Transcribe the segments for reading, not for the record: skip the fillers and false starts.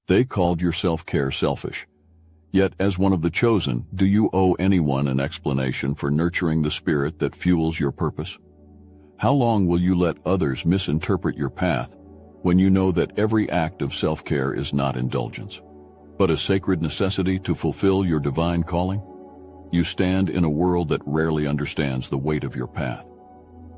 They called your self-care selfish. Yet, as one of the chosen, do you owe anyone an explanation for nurturing the spirit that fuels your purpose? How long will you let others misinterpret your path when you know that every act of self-care is not indulgence, but a sacred necessity to fulfill your divine calling? You stand in a world that rarely understands the weight of your path.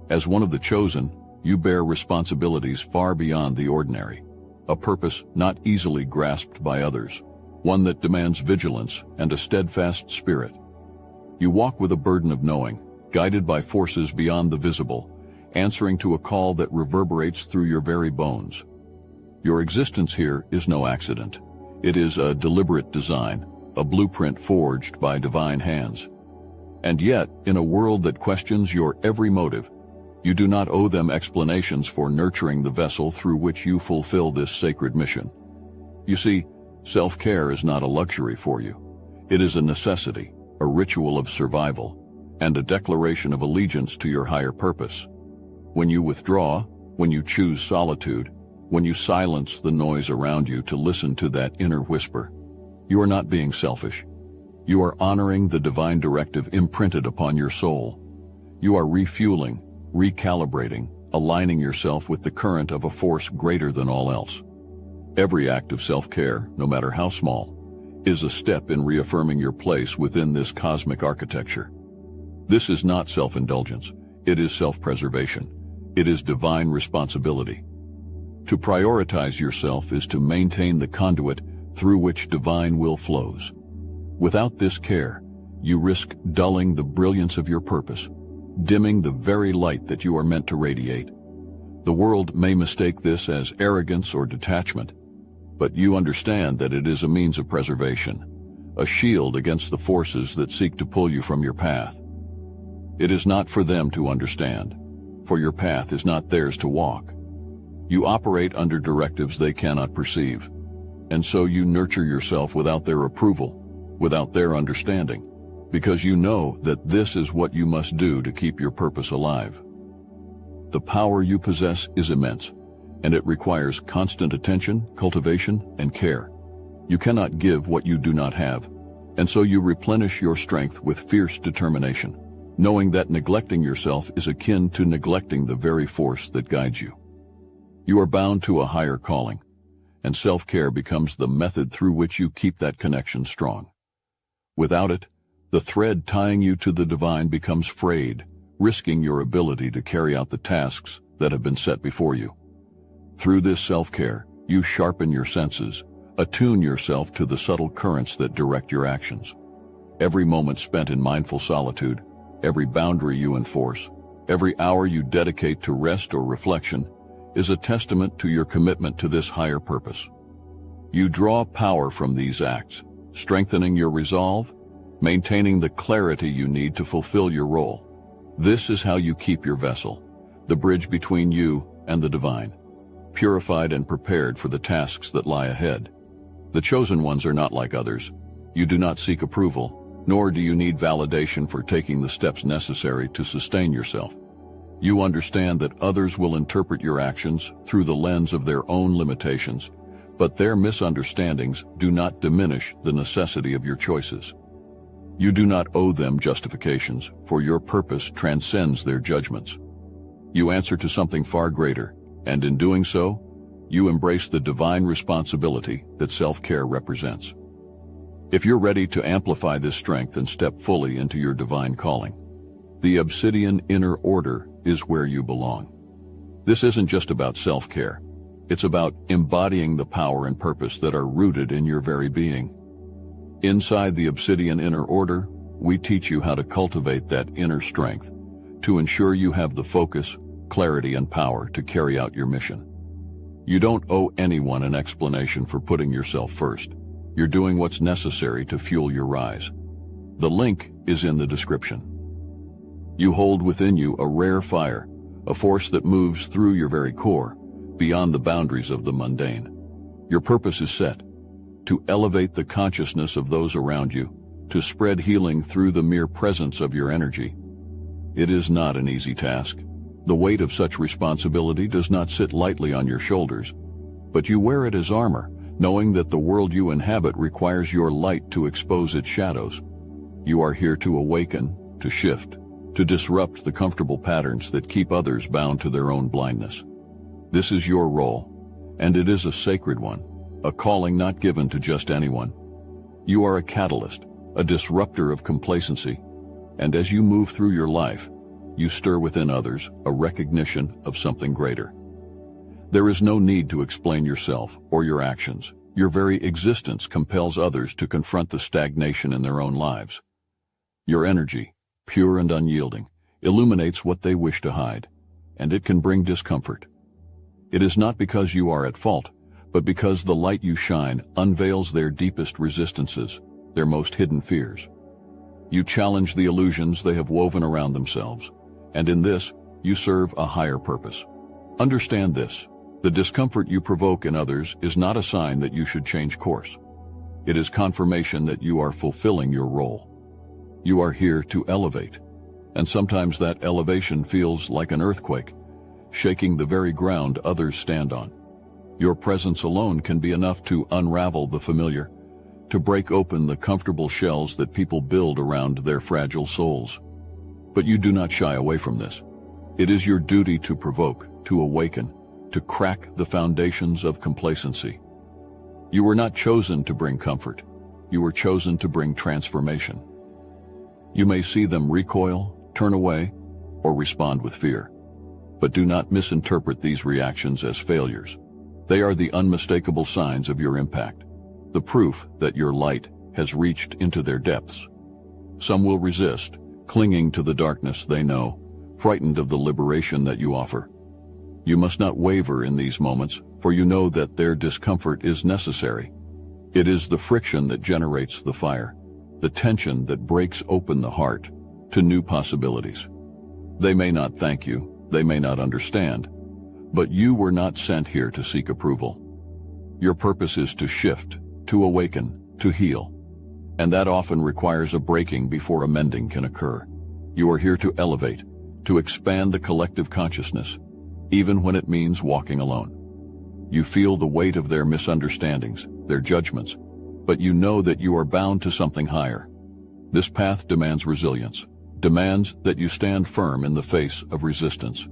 As one of the chosen, you bear responsibilities far beyond the ordinary, a purpose not easily grasped by others, one that demands vigilance and a steadfast spirit. You walk with a burden of knowing, guided by forces beyond the visible, answering to a call that reverberates through your very bones. Your existence here is no accident. It is a deliberate design, a blueprint forged by divine hands. And yet, in a world that questions your every motive, you do not owe them explanations for nurturing the vessel through which you fulfill this sacred mission. You see, self-care is not a luxury for you. It is a necessity, a ritual of survival, and a declaration of allegiance to your higher purpose. When you withdraw, when you choose solitude, when you silence the noise around you to listen to that inner whisper, you are not being selfish. You are honoring the divine directive imprinted upon your soul. You are refueling, recalibrating, aligning yourself with the current of a force greater than all else. Every act of self-care, no matter how small, is a step in reaffirming your place within this cosmic architecture. This is not self-indulgence. It is self-preservation. It is divine responsibility. To prioritize yourself is to maintain the conduit through which divine will flows. Without this care, you risk dulling the brilliance of your purpose, dimming the very light that you are meant to radiate. The world may mistake this as arrogance or detachment, but you understand that it is a means of preservation, a shield against the forces that seek to pull you from your path. It is not for them to understand, for your path is not theirs to walk. You operate under directives they cannot perceive, and so you nurture yourself without their approval, without their understanding, because you know that this is what you must do to keep your purpose alive. The power you possess is immense, and it requires constant attention, cultivation, and care. You cannot give what you do not have, and so you replenish your strength with fierce determination, knowing that neglecting yourself is akin to neglecting the very force that guides you. You are bound to a higher calling, and self-care becomes the method through which you keep that connection strong. Without it, the thread tying you to the divine becomes frayed, risking your ability to carry out the tasks that have been set before you. Through this self-care, you sharpen your senses, attune yourself to the subtle currents that direct your actions. Every moment spent in mindful solitude, every boundary you enforce, every hour you dedicate to rest or reflection is a testament to your commitment to this higher purpose. You draw power from these acts, strengthening your resolve, maintaining the clarity you need to fulfill your role. This is how you keep your vessel, the bridge between you and the divine, purified and prepared for the tasks that lie ahead. The chosen ones are not like others. You do not seek approval, nor do you need validation for taking the steps necessary to sustain yourself. You understand that others will interpret your actions through the lens of their own limitations, but their misunderstandings do not diminish the necessity of your choices. You do not owe them justifications, for your purpose transcends their judgments. You answer to something far greater, and in doing so, you embrace the divine responsibility that self-care represents. If you're ready to amplify this strength and step fully into your divine calling, the obsidian inner order is where you belong. This isn't just about self-care. It's about embodying the power and purpose that are rooted in your very being. Inside the obsidian inner order, we teach you how to cultivate that inner strength to ensure you have the focus, clarity, and power to carry out your mission. You don't owe anyone an explanation for putting yourself first. You're doing what's necessary to fuel your rise. The link is in the description. You hold within you a rare fire, a force that moves through your very core, beyond the boundaries of the mundane. Your purpose is set: to elevate the consciousness of those around you, to spread healing through the mere presence of your energy. It is not an easy task. The weight of such responsibility does not sit lightly on your shoulders, but you wear it as armor, knowing that the world you inhabit requires your light to expose its shadows. You are here to awaken, to shift, to disrupt the comfortable patterns that keep others bound to their own blindness. This is your role, and it is a sacred one, a calling not given to just anyone. You are a catalyst, a disruptor of complacency, and as you move through your life, you stir within others a recognition of something greater. There is no need to explain yourself or your actions. Your very existence compels others to confront the stagnation in their own lives. Your energy, pure and unyielding, illuminates what they wish to hide, and it can bring discomfort. It is not because you are at fault, but because the light you shine unveils their deepest resistances, their most hidden fears. You challenge the illusions they have woven around themselves, and in this, you serve a higher purpose. Understand this: the discomfort you provoke in others is not a sign that you should change course. It is confirmation that you are fulfilling your role. You are here to elevate, and sometimes that elevation feels like an earthquake, shaking the very ground others stand on. Your presence alone can be enough to unravel the familiar, to break open the comfortable shells that people build around their fragile souls. But you do not shy away from this. It is your duty to provoke, to awaken, to crack the foundations of complacency. You were not chosen to bring comfort. You were chosen to bring transformation. You may see them recoil, turn away, or respond with fear. But do not misinterpret these reactions as failures. They are the unmistakable signs of your impact, the proof that your light has reached into their depths. Some will resist, clinging to the darkness they know, frightened of the liberation that you offer. You must not waver in these moments, for you know that their discomfort is necessary. It is the friction that generates the fire, the tension that breaks open the heart to new possibilities. They may not thank you, they may not understand, but you were not sent here to seek approval. Your purpose is to shift, to awaken, to heal, and that often requires a breaking before a mending can occur. You are here to elevate, to expand the collective consciousness, even when it means walking alone. You feel the weight of their misunderstandings, their judgments, but you know that you are bound to something higher. This path demands resilience, demands that you stand firm in the face of resistance.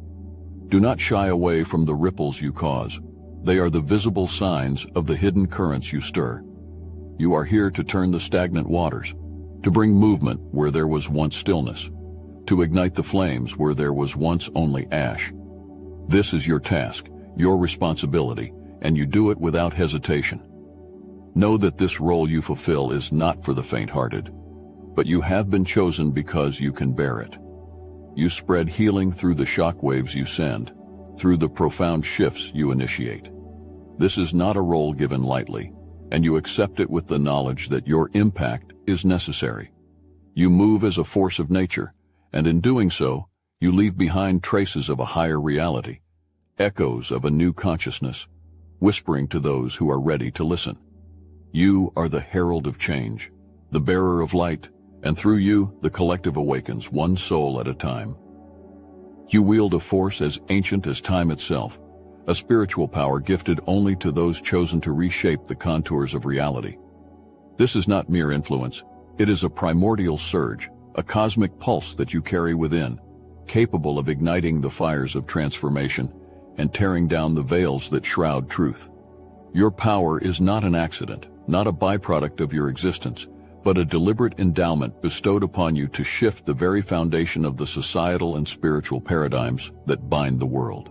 Do not shy away from the ripples you cause. They are the visible signs of the hidden currents you stir. You are here to turn the stagnant waters, to bring movement where there was once stillness, to ignite the flames where there was once only ash. This is your task, your responsibility, and you do it without hesitation. Know that this role you fulfill is not for the faint-hearted, but you have been chosen because you can bear it. You spread healing through the shock waves you send, through the profound shifts you initiate. This is not a role given lightly, and you accept it with the knowledge that your impact is necessary. You move as a force of nature, and in doing so, you leave behind traces of a higher reality, echoes of a new consciousness, whispering to those who are ready to listen. You are the herald of change, the bearer of light, and through you, the collective awakens, one soul at a time. You wield a force as ancient as time itself, a spiritual power gifted only to those chosen to reshape the contours of reality. This is not mere influence, it is a primordial surge, a cosmic pulse that you carry within, capable of igniting the fires of transformation and tearing down the veils that shroud truth. Your power is not an accident, not a byproduct of your existence, but a deliberate endowment bestowed upon you to shift the very foundation of the societal and spiritual paradigms that bind the world.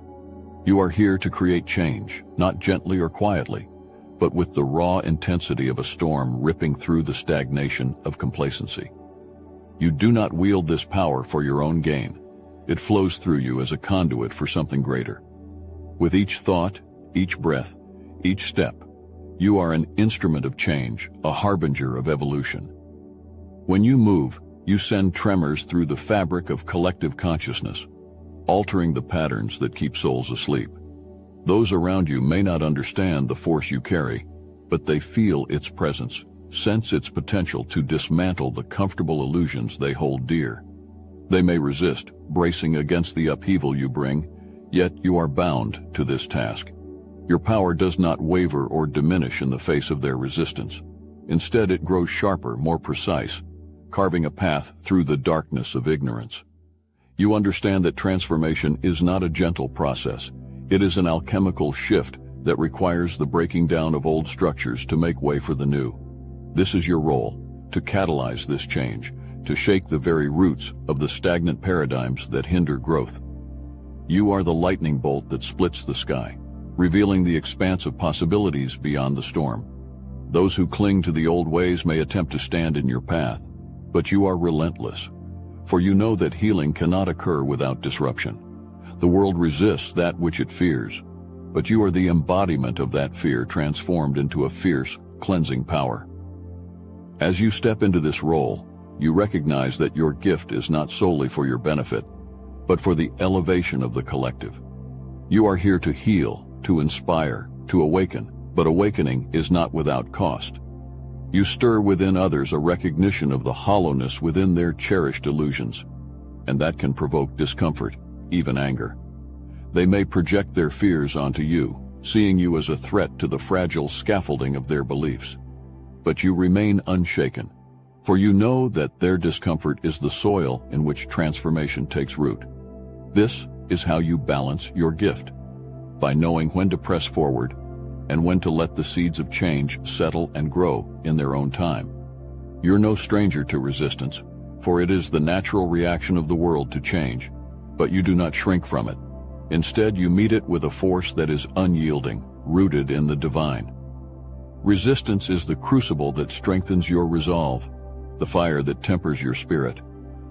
You are here to create change, not gently or quietly, but with the raw intensity of a storm ripping through the stagnation of complacency. You do not wield this power for your own gain. It flows through you as a conduit for something greater. With each thought, each breath, each step, you are an instrument of change, a harbinger of evolution. When you move, you send tremors through the fabric of collective consciousness, altering the patterns that keep souls asleep. Those around you may not understand the force you carry, but they feel its presence, sense its potential to dismantle the comfortable illusions they hold dear. They may resist, bracing against the upheaval you bring, yet you are bound to this task. Your power does not waver or diminish in the face of their resistance. Instead, it grows sharper, more precise, carving a path through the darkness of ignorance. You understand that transformation is not a gentle process. It is an alchemical shift that requires the breaking down of old structures to make way for the new. This is your role, to catalyze this change, to shake the very roots of the stagnant paradigms that hinder growth. You are the lightning bolt that splits the sky, revealing the expanse of possibilities beyond the storm. Those who cling to the old ways may attempt to stand in your path, but you are relentless, for you know that healing cannot occur without disruption. The world resists that which it fears, but you are the embodiment of that fear transformed into a fierce, cleansing power. As you step into this role, you recognize that your gift is not solely for your benefit, but for the elevation of the collective. You are here to heal, to inspire, to awaken, but awakening is not without cost. You stir within others a recognition of the hollowness within their cherished illusions, and that can provoke discomfort, even anger. They may project their fears onto you, seeing you as a threat to the fragile scaffolding of their beliefs. But you remain unshaken, for you know that their discomfort is the soil in which transformation takes root. This is how you balance your gift, by knowing when to press forward and when to let the seeds of change settle and grow in their own time. You're no stranger to resistance, for it is the natural reaction of the world to change, but you do not shrink from it. Instead, you meet it with a force that is unyielding, rooted in the divine. Resistance is the crucible that strengthens your resolve, the fire that tempers your spirit,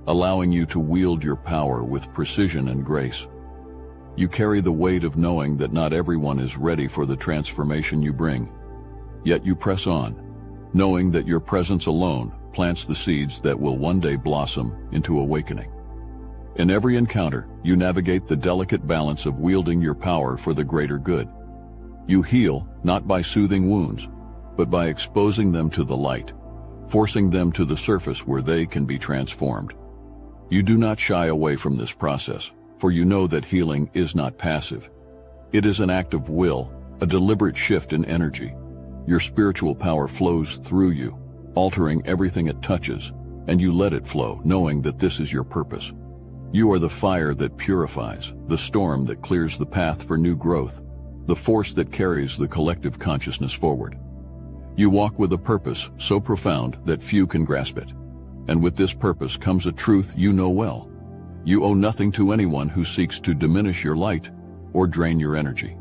allowing you to wield your power with precision and grace. You carry the weight of knowing that not everyone is ready for the transformation you bring. Yet you press on, knowing that your presence alone plants the seeds that will one day blossom into awakening. In every encounter, you navigate the delicate balance of wielding your power for the greater good. You heal not by soothing wounds, but by exposing them to the light, forcing them to the surface where they can be transformed. You do not shy away from this process, for you know that healing is not passive. It is an act of will, a deliberate shift in energy. Your spiritual power flows through you, altering everything it touches, and you let it flow, knowing that this is your purpose. You are the fire that purifies, the storm that clears the path for new growth, the force that carries the collective consciousness forward. You walk with a purpose so profound that few can grasp it. And with this purpose comes a truth you know well. You owe nothing to anyone who seeks to diminish your light or drain your energy.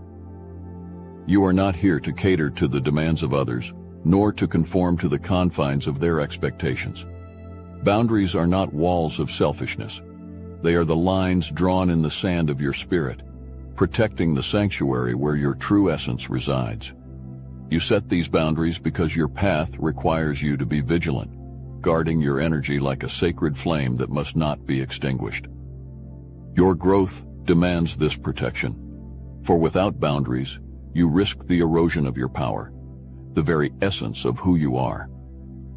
You are not here to cater to the demands of others, nor to conform to the confines of their expectations. Boundaries are not walls of selfishness. They are the lines drawn in the sand of your spirit, protecting the sanctuary where your true essence resides. You set these boundaries because your path requires you to be vigilant, guarding your energy like a sacred flame that must not be extinguished. Your growth demands this protection, for without boundaries, you risk the erosion of your power, the very essence of who you are.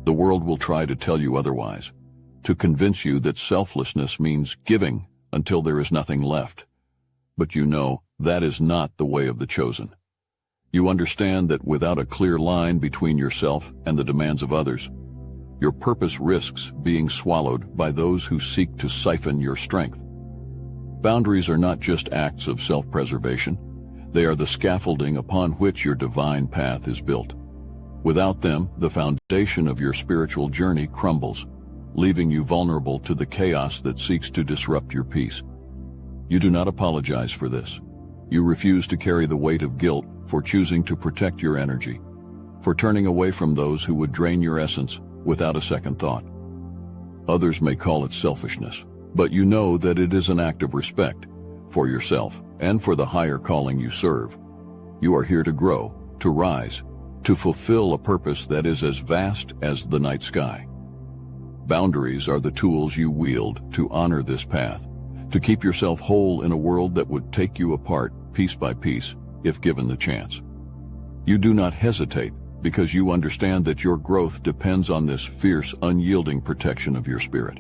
The world will try to tell you otherwise, to convince you that selflessness means giving until there is nothing left. But you know that is not the way of the chosen. You understand that without a clear line between yourself and the demands of others, your purpose risks being swallowed by those who seek to siphon your strength. Boundaries are not just acts of self-preservation. They are the scaffolding upon which your divine path is built. Without them, the foundation of your spiritual journey crumbles, leaving you vulnerable to the chaos that seeks to disrupt your peace. You do not apologize for this. You refuse to carry the weight of guilt for choosing to protect your energy, for turning away from those who would drain your essence without a second thought. Others may call it selfishness, but you know that it is an act of respect for yourself and for the higher calling you serve. You are here to grow, to rise, to fulfill a purpose that is as vast as the night sky. Boundaries are the tools you wield to honor this path, to keep yourself whole in a world that would take you apart piece by piece if given the chance. You do not hesitate because you understand that your growth depends on this fierce, unyielding protection of your spirit.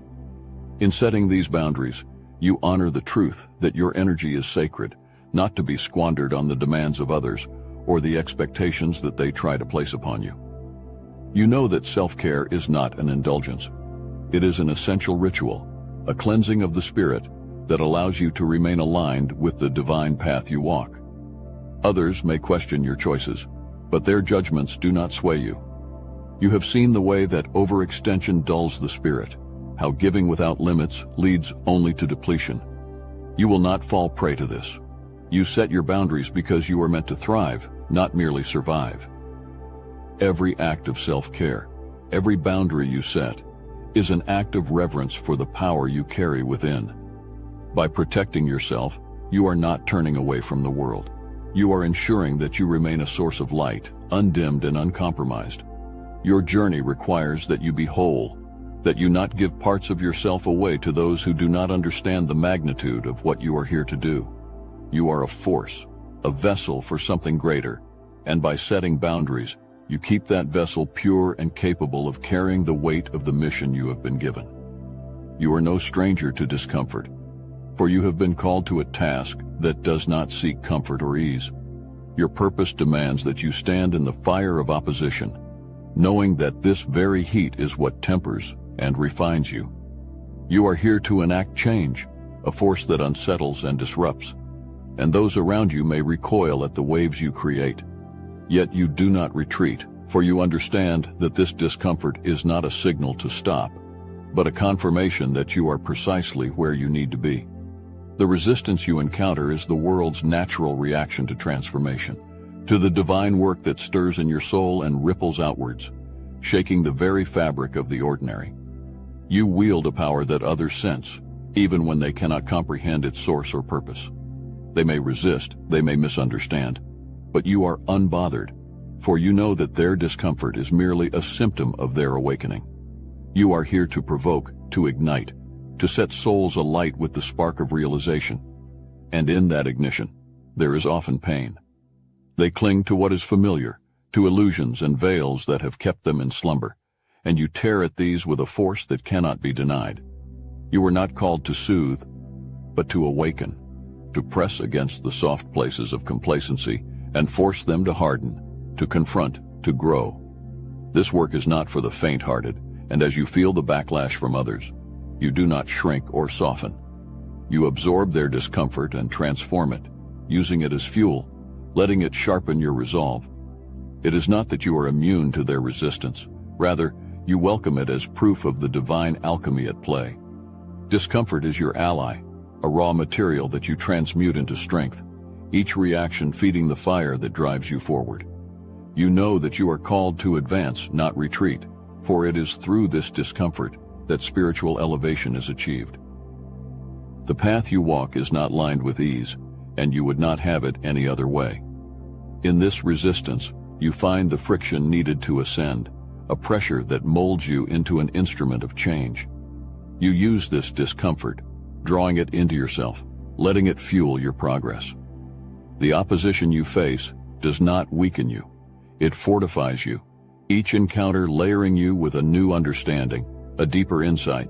In setting these boundaries, you honor the truth that your energy is sacred, not to be squandered on the demands of others or the expectations that they try to place upon you. You know that self-care is not an indulgence. It is an essential ritual, a cleansing of the spirit that allows you to remain aligned with the divine path you walk. Others may question your choices, but their judgments do not sway you. You have seen the way that overextension dulls the spirit, how giving without limits leads only to depletion. You will not fall prey to this. You set your boundaries because you are meant to thrive, not merely survive. Every act of self-care, every boundary you set, is an act of reverence for the power you carry within. By protecting yourself, you are not turning away from the world. You are ensuring that you remain a source of light, undimmed and uncompromised. Your journey requires that you be whole, that you not give parts of yourself away to those who do not understand the magnitude of what you are here to do. You are a force, a vessel for something greater, and by setting boundaries, you keep that vessel pure and capable of carrying the weight of the mission you have been given. You are no stranger to discomfort, for you have been called to a task that does not seek comfort or ease. Your purpose demands that you stand in the fire of opposition, knowing that this very heat is what tempers and refines you. You are here to enact change, a force that unsettles and disrupts, and those around you may recoil at the waves you create. Yet you do not retreat, for you understand that this discomfort is not a signal to stop, but a confirmation that you are precisely where you need to be. The resistance you encounter is the world's natural reaction to transformation, to the divine work that stirs in your soul and ripples outwards, shaking the very fabric of the ordinary. You wield a power that others sense, even when they cannot comprehend its source or purpose. They may resist, they may misunderstand, but you are unbothered, for you know that their discomfort is merely a symptom of their awakening. You are here to provoke, to ignite, to set souls alight with the spark of realization. And in that ignition, there is often pain. They cling to what is familiar, to illusions and veils that have kept them in slumber, and you tear at these with a force that cannot be denied. You were not called to soothe, but to awaken, to press against the soft places of complacency and force them to harden, to confront, to grow. This work is not for the faint-hearted, and as you feel the backlash from others, you do not shrink or soften. You absorb their discomfort and transform it, using it as fuel, letting it sharpen your resolve. It is not that you are immune to their resistance. Rather, you welcome it as proof of the divine alchemy at play. Discomfort is your ally, a raw material that you transmute into strength, each reaction feeding the fire that drives you forward. You know that you are called to advance, not retreat, for it is through this discomfort that spiritual elevation is achieved. The path you walk is not lined with ease, and you would not have it any other way. In this resistance, you find the friction needed to ascend, a pressure that molds you into an instrument of change. You use this discomfort, drawing it into yourself, letting it fuel your progress. The opposition you face does not weaken you. It fortifies you, each encounter layering you with a new understanding, a deeper insight.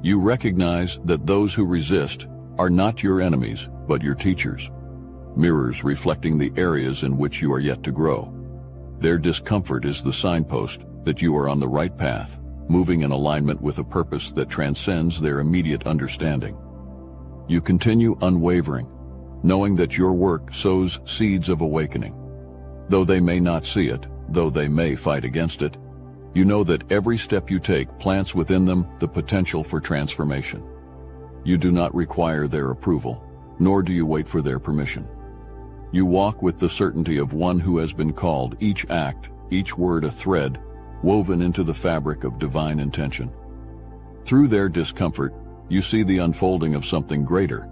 You recognize that those who resist are not your enemies, but your teachers, mirrors reflecting the areas in which you are yet to grow. Their discomfort is the signpost that you are on the right path, moving in alignment with a purpose that transcends their immediate understanding. You continue unwavering, knowing that your work sows seeds of awakening. Though they may not see it, though they may fight against it, you know that every step you take plants within them the potential for transformation. You do not require their approval, nor do you wait for their permission. You walk with the certainty of one who has been called, each act, each word a thread, woven into the fabric of divine intention. Through their discomfort, you see the unfolding of something greater,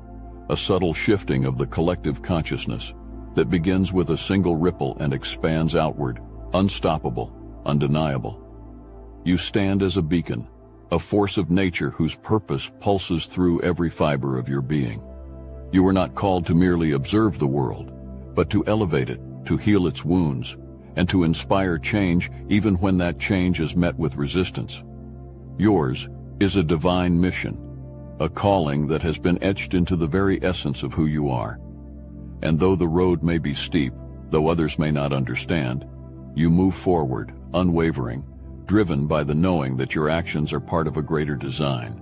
a subtle shifting of the collective consciousness that begins with a single ripple and expands outward, unstoppable, undeniable. You stand as a beacon, a force of nature whose purpose pulses through every fiber of your being. You are not called to merely observe the world, but to elevate it, to heal its wounds, and to inspire change even when that change is met with resistance. Yours is a divine mission, a calling that has been etched into the very essence of who you are. And though the road may be steep, Though others may not understand, you move forward, unwavering, driven by the knowing that your actions are part of a greater design.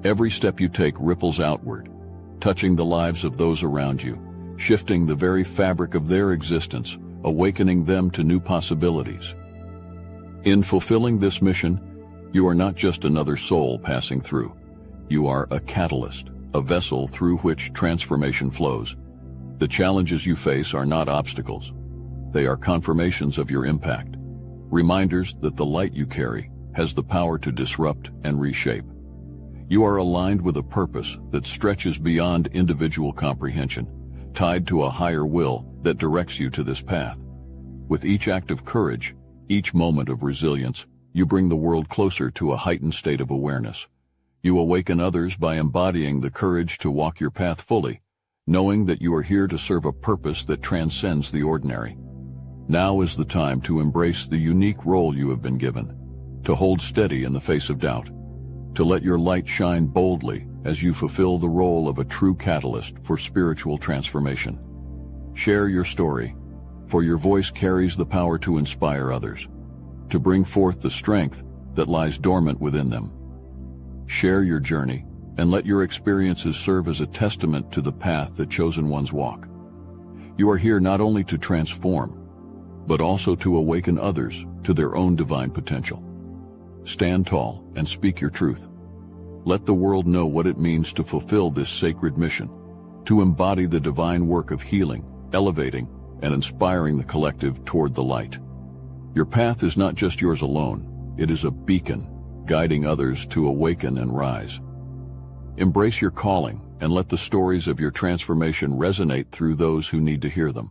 Every step you take ripples outward, touching the lives of those around you, shifting the very fabric of their existence, awakening them to new possibilities. In fulfilling this mission, you are not just another soul passing through. You are a catalyst, a vessel through which transformation flows. The challenges you face are not obstacles. They are confirmations of your impact, reminders that the light you carry has the power to disrupt and reshape. You are aligned with a purpose that stretches beyond individual comprehension, tied to a higher will that directs you to this path. With each act of courage, each moment of resilience, you bring the world closer to a heightened state of awareness. You awaken others by embodying the courage to walk your path fully, knowing that you are here to serve a purpose that transcends the ordinary. Now is the time to embrace the unique role you have been given, to hold steady in the face of doubt, to let your light shine boldly as you fulfill the role of a true catalyst for spiritual transformation. Share your story, for your voice carries the power to inspire others, to bring forth the strength that lies dormant within them. Share your journey, and let your experiences serve as a testament to the path that chosen ones walk. You are here not only to transform, but also to awaken others to their own divine potential. Stand tall and speak your truth. Let the world know what it means to fulfill this sacred mission, to embody the divine work of healing, elevating, and inspiring the collective toward the light. Your path is not just yours alone, it is a beacon, guiding others to awaken and rise. Embrace your calling and let the stories of your transformation resonate through those who need to hear them.